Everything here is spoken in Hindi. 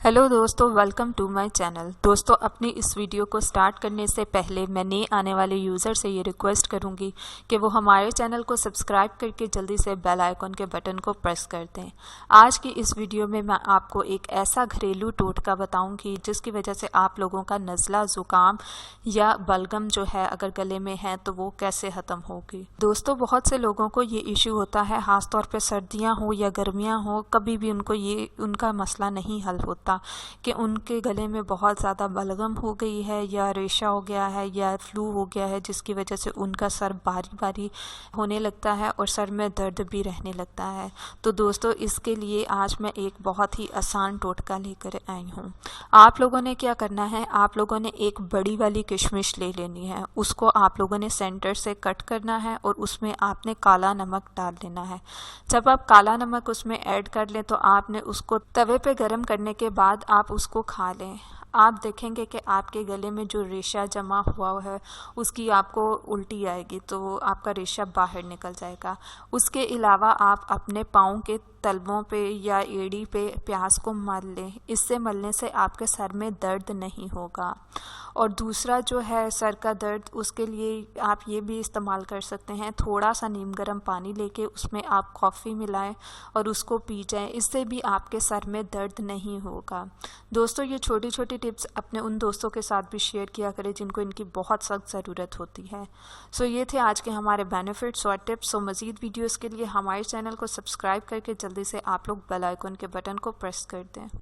हेलो दोस्तों, वेलकम टू माय चैनल। दोस्तों, अपनी इस वीडियो को स्टार्ट करने से पहले मैं नए आने वाले यूज़र से ये रिक्वेस्ट करूंगी कि वो हमारे चैनल को सब्सक्राइब करके जल्दी से बेल आइकन के बटन को प्रेस कर दें। आज की इस वीडियो में मैं आपको एक ऐसा घरेलू टोटका बताऊंगी जिसकी वजह से आप लोगों का नज़ला, ज़ुकाम या बलगम जो है अगर गले में है तो वो कैसे ख़त्म होगी। दोस्तों, बहुत से लोगों को ये इशू होता है, ख़ासतौर पर सर्दियाँ हो या गर्मियाँ हो, कभी भी उनको ये उनका मसला नहीं हल होता कि उनके गले में बहुत ज़्यादा बलगम हो गई है या रेशा हो गया है या फ्लू हो गया है, जिसकी वजह से उनका सर बारी बारी होने लगता है और सर में दर्द भी रहने लगता है। तो दोस्तों, इसके लिए आज मैं एक बहुत ही आसान टोटका लेकर आई हूँ। आप लोगों ने क्या करना है, आप लोगों ने एक बड़ी वाली किशमिश ले लेनी है, उसको आप लोगों ने सेंटर से कट करना है और उसमें आपने काला नमक डाल लेना है। जब आप काला नमक उसमें ऐड कर लें तो आपने उसको तवे पे गर्म करने के बाद आप उसको खा लें। आप देखेंगे कि आपके गले में जो रेशा जमा हुआ है उसकी आपको उल्टी आएगी, तो आपका रेशा बाहर निकल जाएगा। उसके अलावा आप अपने पाँव के तलवों पे या एड़ी पे प्याज को मल लें। इससे मलने से आपके सर में दर्द नहीं होगा। और दूसरा जो है सर का दर्द, उसके लिए आप ये भी इस्तेमाल कर सकते हैं, थोड़ा सा नीम गर्म पानी लेके उसमें आप कॉफ़ी मिलाएं और उसको पी जाएं। इससे भी आपके सर में दर्द नहीं होगा। दोस्तों, ये छोटी छोटी टिप्स अपने उन दोस्तों के साथ भी शेयर किया करें जिनको इनकी बहुत सख्त ज़रूरत होती है। ये थे आज के हमारे बेनिफिट्स और टिप्स। मज़ीद वीडियोज़ के लिए हमारे चैनल को सब्सक्राइब करके जल्दी से आप लोग बेल आइकन के बटन को प्रेस कर दें।